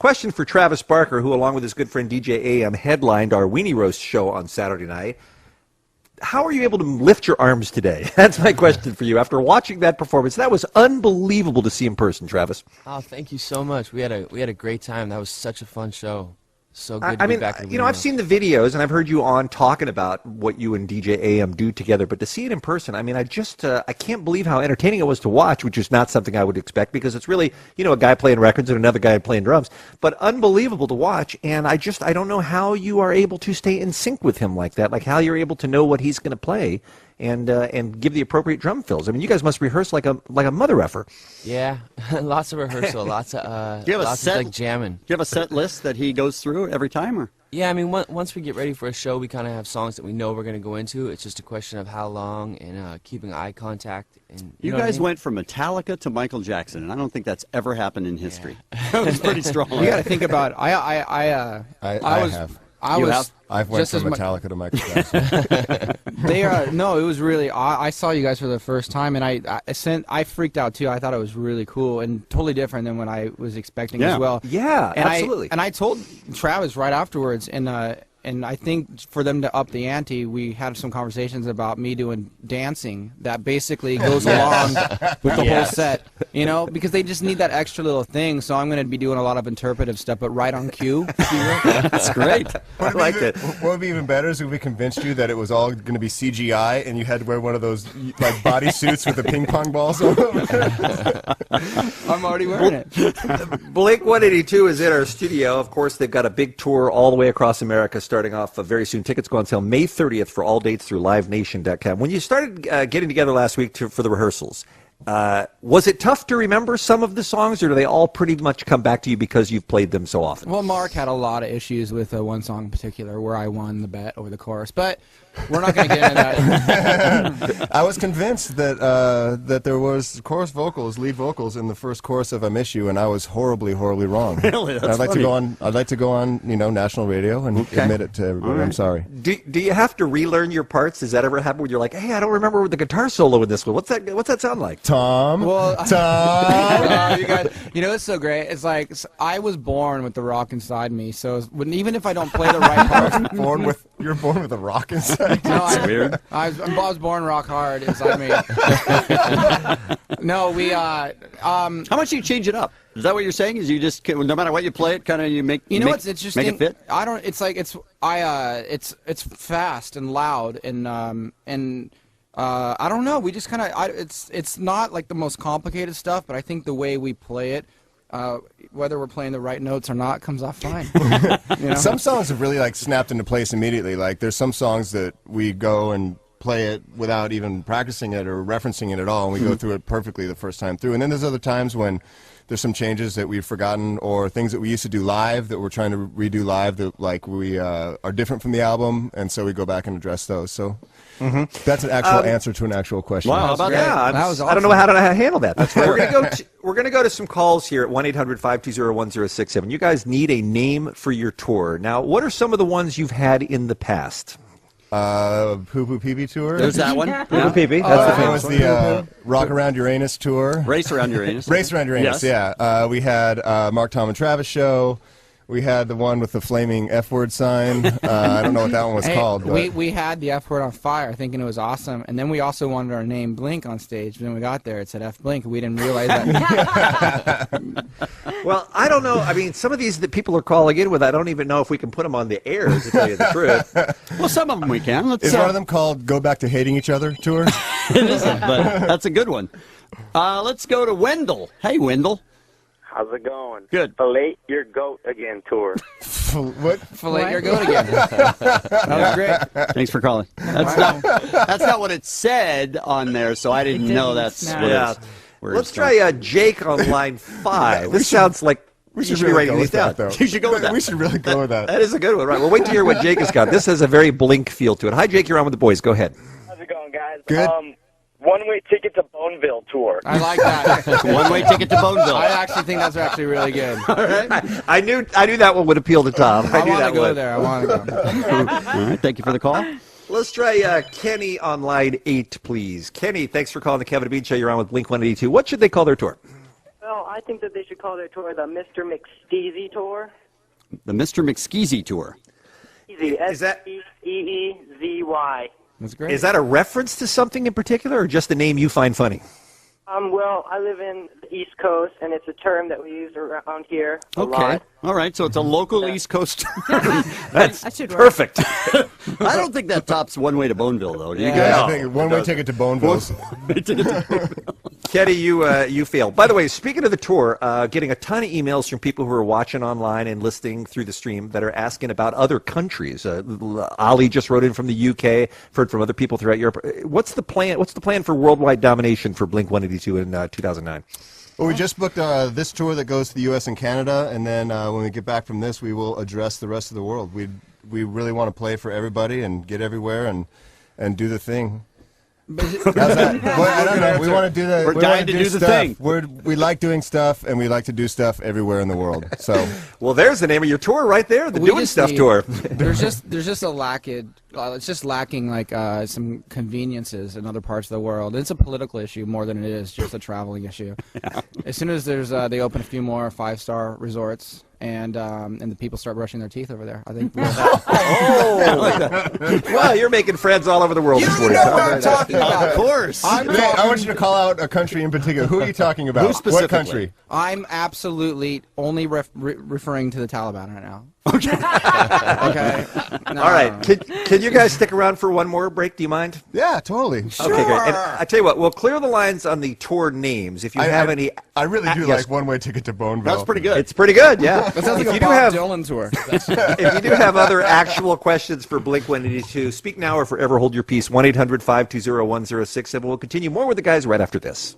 Question for Travis Barker, who along with his good friend DJ AM headlined our Weenie Roast show on Saturday night. How are you able to lift your arms today? That's my question for you. After watching that performance, that was unbelievable to see in person, Travis. Oh, thank you so much. We had a great time. That was such a fun show. So good to be back in the I've seen the videos, and I've heard you on talking about what you and DJ AM do together, but to see it in person, I mean, I can't believe how entertaining it was to watch, which is not something I would expect, because it's really, a guy playing records and another guy playing drums, but unbelievable to watch, and I don't know how you are able to stay in sync with him like that, like how you're able to know what he's going to play and give the appropriate drum fills. I mean, you guys must rehearse like a mother effer. Yeah, lots of rehearsal, lots of like jamming. Do you have a set list that he goes through every time, or? Yeah, I mean, once we get ready for a show, we kind of have songs that we know we're going to go into. It's just a question of how long and keeping eye contact. And you guys went from Metallica to Michael Jackson, and I don't think that's ever happened in history. That was pretty strong. You got to think about. I've went from Metallica to Michael Jackson. No, it was really. I saw you guys for the first time, and I freaked out too. I thought it was really cool and totally different than what I was expecting as well. Yeah, and absolutely. I told Travis right afterwards, and I think for them to up the ante, we had some conversations about me doing dancing that basically goes along with the whole set, because they just need that extra little thing. So I'm going to be doing a lot of interpretive stuff, but right on cue. That's great. I like it. What would be even better is if we convinced you that it was all going to be CGI and you had to wear one of those like bodysuits with the ping pong balls on them. I'm already wearing it. Blink-182 is in our studio. Of course, they've got a big tour all the way across America starting off very soon. Tickets go on sale May 30th for all dates through livenation.com. When you started getting together last week for the rehearsals, was it tough to remember some of the songs, or do they all pretty much come back to you because you've played them so often? Well, Mark had a lot of issues with one song in particular where I won the bet over the chorus, but we're not going to get into that. I was convinced that there was lead vocals in the first chorus of "I Miss You," and I was horribly, horribly wrong. Really? That's funny. I'd like to go on, national radio and admit it to everybody. Right. I'm sorry. Do you have to relearn your parts? Does that ever happen where you're like, hey, I don't remember the guitar solo in this one. What's that sound like? Tom. You guys, it's so great. It's like I was born with the rock inside me. So even if I don't play the right parts, you're born with a rock inside. That's weird. I was born rock hard inside me. No, how much do you change it up? Is that what you're saying? Is you just no matter what you play it, kind of you make what's interesting? Make it fit? I don't. It's like it's fast and loud and I don't know. We just kind of it's not like the most complicated stuff, but I think the way we play it, whether we're playing the right notes or not, comes off fine. Some songs have really snapped into place immediately. Like there's some songs that we go and play it without even practicing it or referencing it at all, and we go through it perfectly the first time through. And then there's other times when there's some changes that we've forgotten or things that we used to do live that we're trying to redo live that we are different from the album, and so we go back and address those. So that's an actual answer to an actual question. Wow, how about that? That was awesome. I don't know how to handle that. That's right. We're going to go to some calls here at 1-800-520-1067. You guys need a name for your tour. Now, what are some of the ones you've had in the past? Poo Poo Pee Tour. There's that one. Poo Poo Pee That's the famous one. The Rock Around Uranus Tour. Race Around Uranus. Race Around Uranus, yes. Yeah. We had Mark, Tom, and Travis show. We had the one with the flaming F-word sign. I don't know what that one was called. But we had the F-word on fire, thinking it was awesome, and then we also wanted our name Blink on stage. When we got there, it said F Blink. We didn't realize that. Well, I don't know. I mean, some of these that people are calling in with, I don't even know if we can put them on the air, to tell you the truth. Well, some of them we can. Is one of them called "Go Back to Hating Each Other" tour? It isn't, but that's a good one. Let's go to Wendell. Hey, Wendell. How's it going? Good. Fillet your goat again tour. What? Fillet your goat again. That was great. Thanks for calling. That's not what it said on there, so I didn't know that's what it is. Let's try Jake on line 5. This sounds like we should really go with that, though. You should go with that. We should really go with that. That is a good one, right? Well, wait to hear what Jake has got. This has a very Blink feel to it. Hi, Jake. You're on with the boys. Go ahead. How's it going, guys? Good. One-way ticket to Boneville tour. I like that. One-way ticket to Boneville. I actually think that's actually really good. All right. I knew that one would appeal to Tom. I want to go there. I want to go. All right. Thank you for the call. Let's try Kenny on line 8, please. Kenny, thanks for calling the Kevin and Bean Show. You're on with Blink-182. What should they call their tour? Well, Well, I think that they should call their tour the Mr. McSteezy Tour. The Mr. McSkeezy Tour. Easy. Is that- S-E-E-Z-Y. That's great. Is that a reference to something in particular, or just a name you find funny? Well, I live in the East Coast, and it's a term that we use around here a Okay. lot. All right. So it's a local East Coast. That's That should work. perfect. I don't think that tops One Way to Boneville, though. Do you Yeah, guys? I think one-way ticket to Boneville. Kenny, you failed. By the way, speaking of the tour, getting a ton of emails from people who are watching online and listening through the stream that are asking about other countries. Ali just wrote in from the UK. Heard from other people throughout Europe. What's the plan? What's the plan for worldwide domination for Blink-182 in 2009? Well, we just booked this tour that goes to the U.S. and Canada, and then when we get back from this, we will address the rest of the world. We really want to play for everybody and get everywhere and do the thing. How's that? Well, I don't know. We want to do the. We're dying to do the thing. We like doing stuff, and we like to do stuff everywhere in the world. So, Well, there's the name of your tour right there, the We Doing just Stuff need- Tour. There's just a lacking. It's just lacking like some conveniences in other parts of the world. It's a political issue more than it is just a traveling issue. As soon as they open a few more 5-star resorts and the people start brushing their teeth over there, I think we'll have Well, you're making friends all over the world this morning. know what I'm talking about. Of course. I want you to call out a country in particular. Who are you talking about? Who specifically? What country? I'm absolutely only referring to the Taliban right now. Okay. Okay. No, All right. Can you guys stick around for one more break? Do you mind? Yeah, totally. Okay, great. And I tell you what, we'll clear the lines on the tour names. If you have any, I really do yes. like one-way ticket to Boneville. That's pretty good. It's pretty good, yeah. That sounds If like you a do Bob have, Dylan tour. if you do have other actual questions for Blink-182, speak now or forever hold your peace. 1-800-520-1067. We'll continue more with the guys right after this.